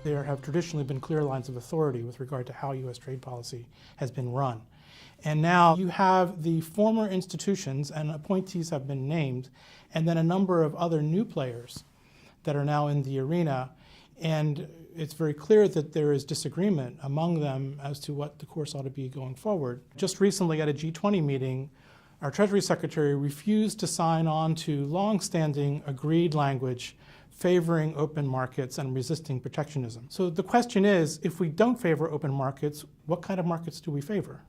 There have traditionally been clear lines of authority with regard to how U.S. trade policy has been run. And now you have the former institutions, and appointees have been named, and then a number of other new players that are now in the arena. And it's very clear that there is disagreement among them as to what the course ought to be going forward. Just recently at a G20 meeting, our Treasury Secretary refused to sign on to long-standing agreed language favoring open markets and resisting protectionism. So the question is, if we don't favor open markets, what kind of markets do we favor?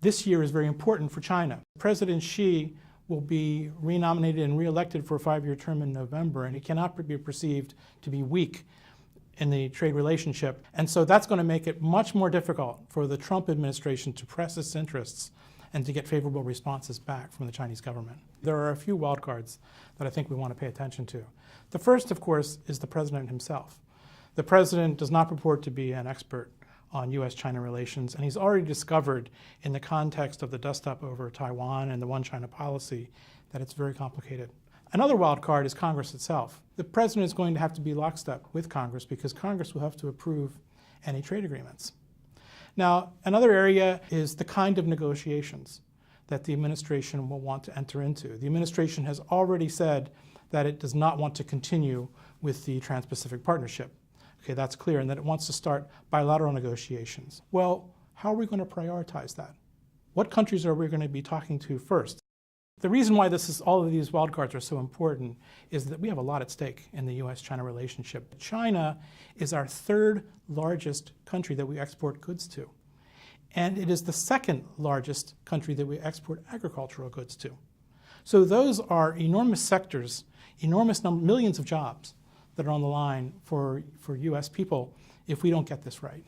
This year is very important for China. President Xi will be renominated and re-elected for a 5-year term in November, and he cannot be perceived to be weak in the trade relationship. And so that's going to make it much more difficult for the Trump administration to press its interests and to get favorable responses back from the Chinese government. There are a few wild cards that I think we want to pay attention to. The first, of course, is the president himself. The president does not purport to be an expert on U.S.-China relations, and he's already discovered in the context of the dust-up over Taiwan and the one China policy that it's very complicated. Another wild card is Congress itself. The president is going to have to be lockstep with Congress because Congress will have to approve any trade agreements. Now, another area is the kind of negotiations that the administration will want to enter into. The administration has already said that it does not want to continue with the Trans-Pacific Partnership. Okay, that's clear, and that it wants to start bilateral negotiations. Well, how are we going to prioritize that? What countries are we going to be talking to first? The reason why all of these wildcards are so important is that we have a lot at stake in the U.S.-China relationship. China is our third largest country that we export goods to. And it is the second largest country that we export agricultural goods to. So those are enormous sectors, millions of jobs that are on the line for U.S. people if we don't get this right.